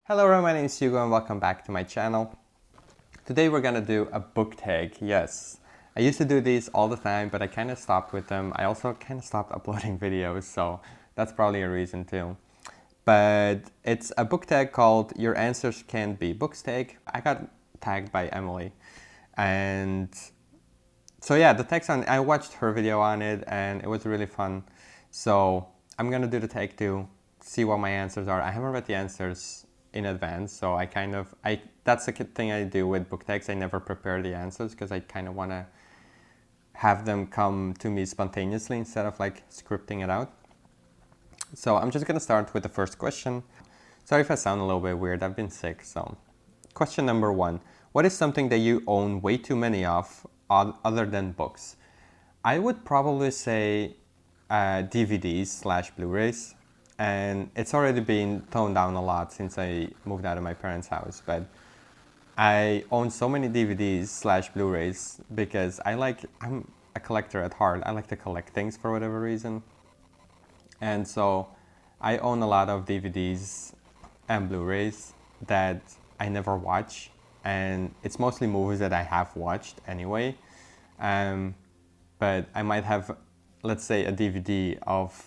Hello everyone, my name is Hugo and welcome back to my channel. Today we're gonna do a book tag. Yes, I used to do these all the time, but I kind of stopped with them. I also kind of stopped uploading videos, so that's probably a reason too. But it's a book tag called Your Answers Can Be Books Tag. I got tagged by Emily, and so yeah, the text on, I watched her video on it and it was really fun. So I'm gonna do the tag too, see what my answers are. I haven't read the answers in advance, so that's the thing I do with book tags. I never prepare the answers because I kind of want to have them come to me spontaneously instead of like scripting it out. So I'm just gonna start with the first question. Sorry if I sound a little bit weird, I've been sick. So question number 1, what is something that you own way too many of other than books? I would probably say DVDs / Blu-rays, and it's already been toned down a lot since I moved out of my parents' house, but I own so many DVDs / Blu-rays because I'm a collector at heart. I like to collect things for whatever reason, and so I own a lot of DVDs and Blu-rays that I never watch, and it's mostly movies that I have watched anyway. But I might have, let's say, a DVD of,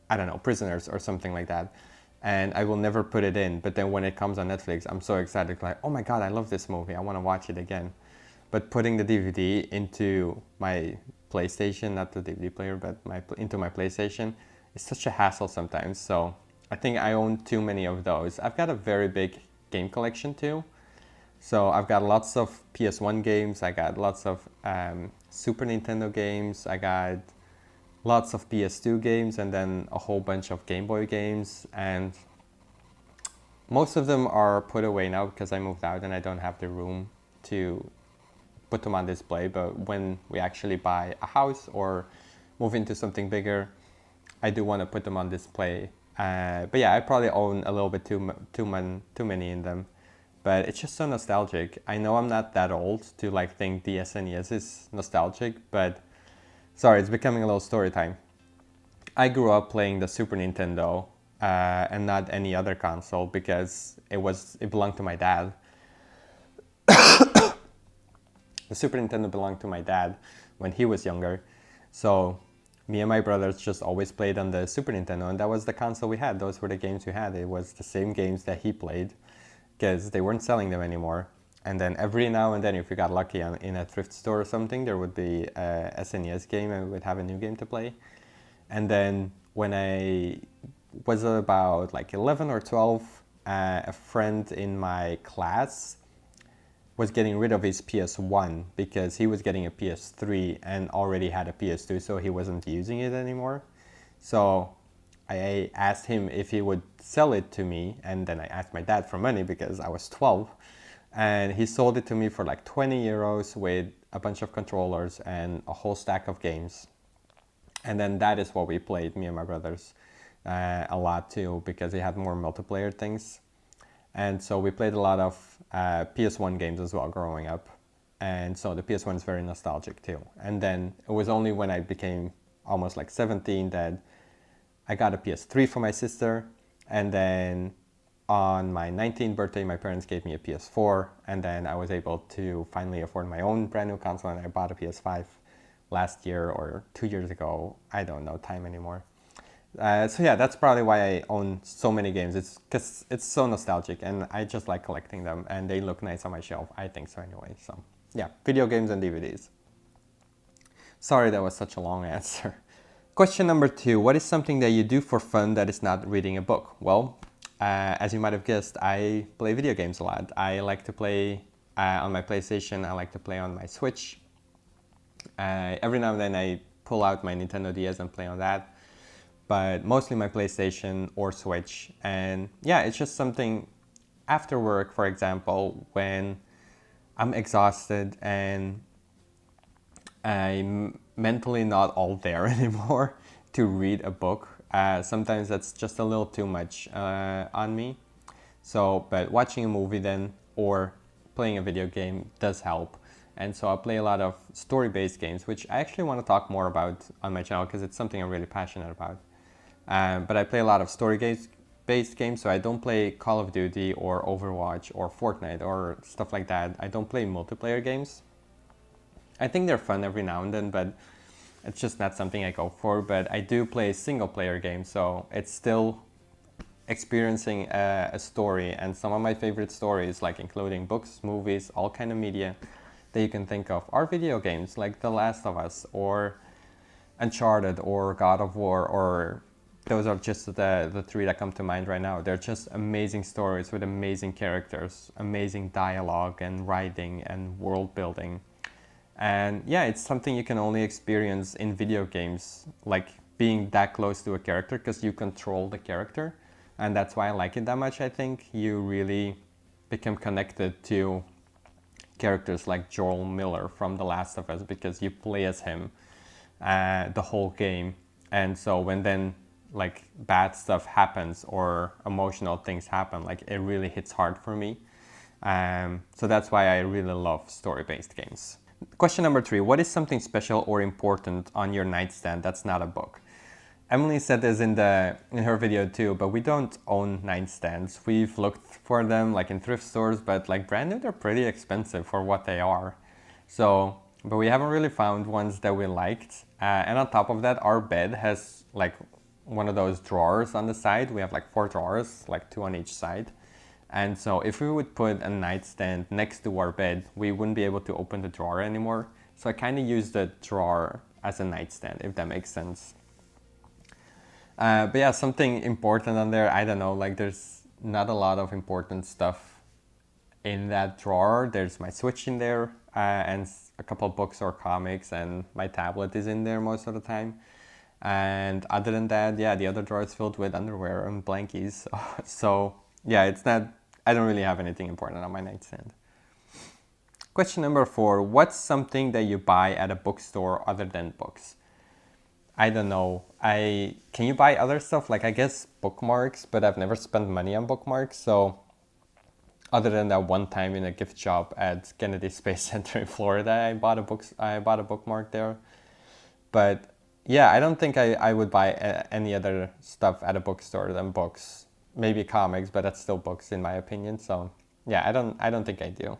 I don't know, Prisoners or something like that, and I will never put it in. But then when it comes on Netflix, I'm so excited, like, oh my god, I love this movie, I want to watch it again. But putting the DVD into my PlayStation, not the DVD player, but into my PlayStation, is such a hassle sometimes. So I think I own too many of those. I've got a very big game collection too. So I've got lots of PS1 games, I got lots of Super Nintendo games, I got lots of PS2 games, and then a whole bunch of Game Boy games. And most of them are put away now because I moved out and I don't have the room to put them on display. But when we actually buy a house or move into something bigger, I do want to put them on display. But yeah, I probably own a little bit too many in them. But it's just so nostalgic. I know I'm not that old to like think the SNES is nostalgic, but sorry, it's becoming a little story time. I grew up playing the Super Nintendo and not any other console because it belonged to my dad. The Super Nintendo belonged to my dad when he was younger. So me and my brothers just always played on the Super Nintendo, and that was the console we had. Those were the games we had. It was the same games that he played because they weren't selling them anymore. And then every now and then, if we got lucky in a thrift store or something, there would be a SNES game and we would have a new game to play. And then when I was about like 11 or 12, a friend in my class was getting rid of his PS1 because he was getting a PS3 and already had a PS2, so he wasn't using it anymore. So I asked him if he would sell it to me, and then I asked my dad for money because I was 12, and he sold it to me for like 20 euros with a bunch of controllers and a whole stack of games. And then that is what we played, me and my brothers, a lot too, because he had more multiplayer things. And so we played a lot of PS1 games as well growing up. And so the PS1 is very nostalgic too. And then it was only when I became almost like 17 that I got a PS3 for my sister, and then on my 19th birthday, my parents gave me a PS4, and then I was able to finally afford my own brand new console, and I bought a PS5 last year or 2 years ago. I don't know time anymore. So yeah, that's probably why I own so many games. It's because it's so nostalgic, and I just like collecting them, and they look nice on my shelf. I think so anyway. So yeah, video games and DVDs. Sorry that was such a long answer. Question number 2, what is something that you do for fun that is not reading a book? Well, as you might have guessed, I play video games a lot. I like to play on my PlayStation, I like to play on my Switch. Every now and then I pull out my Nintendo DS and play on that, but mostly my PlayStation or Switch. And yeah, it's just something after work, for example, when I'm exhausted and I'm mentally not all there anymore to read a book. Sometimes that's just a little too much on me. So, but watching a movie then or playing a video game does help. And so I play a lot of story-based games, which I actually want to talk more about on my channel because it's something I'm really passionate about. But I play a lot of story based games, so I don't play Call of Duty or Overwatch or Fortnite or stuff like that. I don't play multiplayer games. I think they're fun every now and then, but it's just not something I go for. But I do play single player games, so it's still experiencing a story. And some of my favorite stories, like including books, movies, all kind of media that you can think of, are video games like The Last of Us or Uncharted or God of War, or those are just the three that come to mind right now. They're just amazing stories with amazing characters, amazing dialogue and writing and world building. And yeah, it's something you can only experience in video games, like being that close to a character because you control the character. And that's why I like it that much. I think you really become connected to characters like Joel Miller from The Last of Us because you play as him the whole game. And so when then like bad stuff happens or emotional things happen, like it really hits hard for me. So that's why I really love story-based games. Question number 3, what is something special or important on your nightstand that's not a book? Emily said this in her video too, but we don't own nightstands. We've looked for them like in thrift stores, but like brand new, they're pretty expensive for what they are. So, but we haven't really found ones that we liked. And on top of that, our bed has like one of those drawers on the side. We have like 4 drawers, like 2 on each side. And so if we would put a nightstand next to our bed, we wouldn't be able to open the drawer anymore. So I kind of use the drawer as a nightstand, if that makes sense. But yeah, something important on there, I don't know, like there's not a lot of important stuff in that drawer. There's my Switch in there and a couple of books or comics, and my tablet is in there most of the time. And other than that, yeah, the other drawer is filled with underwear and blankies. So yeah, it's not, I don't really have anything important on my nightstand. Question number 4, what's something that you buy at a bookstore other than books? I don't know. Can you buy other stuff? Like I guess bookmarks, but I've never spent money on bookmarks. So other than that one time in a gift shop at Kennedy Space Center in Florida, I bought a bookmark there. But yeah, I don't think I would buy any other stuff at a bookstore than books. Maybe comics, but that's still books in my opinion. So yeah, I don't think I do.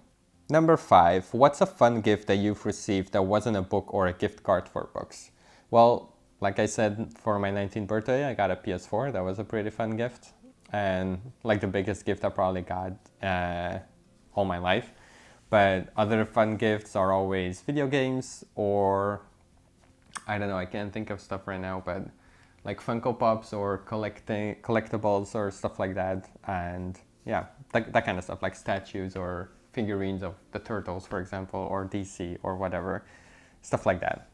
Number 5, what's a fun gift that you've received that wasn't a book or a gift card for books? Well, like I said, for my 19th birthday, I got a PS4. That was a pretty fun gift. And like the biggest gift I probably got all my life. But other fun gifts are always video games or, I don't know, I can't think of stuff right now, but like Funko Pops or collectibles or stuff like that. And yeah, that kind of stuff, like statues or figurines of the Turtles, for example, or DC or whatever, stuff like that.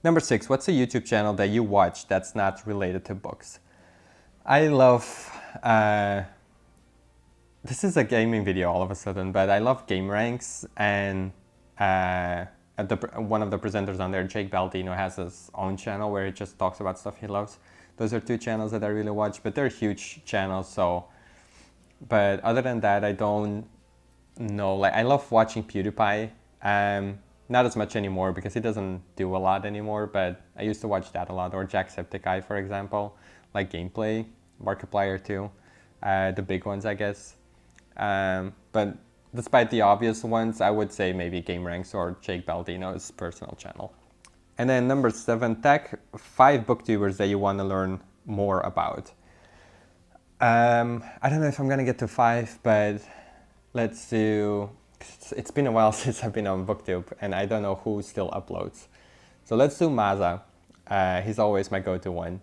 Number 6, what's a YouTube channel that you watch that's not related to books? I love, this is a gaming video all of a sudden, but I love Game Ranks, and one of the presenters on there, Jake Baldino, has his own channel where he just talks about stuff he loves. Those are 2 channels that I really watch, but they're huge channels, so. But other than that, I don't know. Like I love watching PewDiePie. Not as much anymore because he doesn't do a lot anymore, but I used to watch that a lot. Or Jacksepticeye, for example, like gameplay, Markiplier too, the big ones, I guess. But despite the obvious ones, I would say maybe Game Ranks or Jake Baldino's personal channel. And then number 7, tag 5 booktubers that you want to learn more about. I don't know if I'm gonna get to 5, but let's do, it's been a while since I've been on Booktube and I don't know who still uploads. So let's do Maza. He's always my go-to one.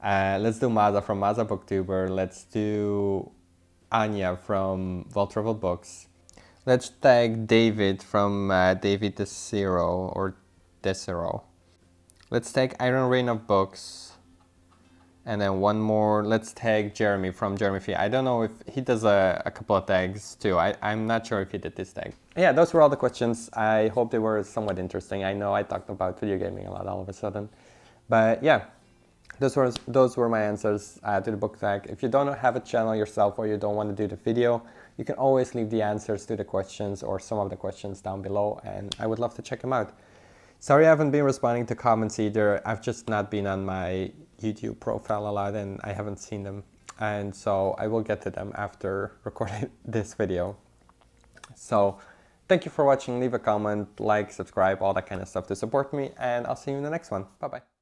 Let's do Maza from Maza Booktuber. Let's do Anya from Well-Traveled Books. Let's tag David from David Desiro or Desiro. Let's tag Iron Rain of Books. And then one more, let's tag Jeremy from Jeremy Fee. I don't know if he does a couple of tags too. I'm not sure if he did this tag. Yeah, those were all the questions. I hope they were somewhat interesting. I know I talked about video gaming a lot all of a sudden. But yeah, those were my answers to the book tag. If you don't have a channel yourself or you don't want to do the video, you can always leave the answers to the questions or some of the questions down below, and I would love to check them out. Sorry I haven't been responding to comments either. I've just not been on my YouTube profile a lot and I haven't seen them. And so I will get to them after recording this video. So thank you for watching. Leave a comment, like, subscribe, all that kind of stuff to support me, and I'll see you in the next one. Bye-bye.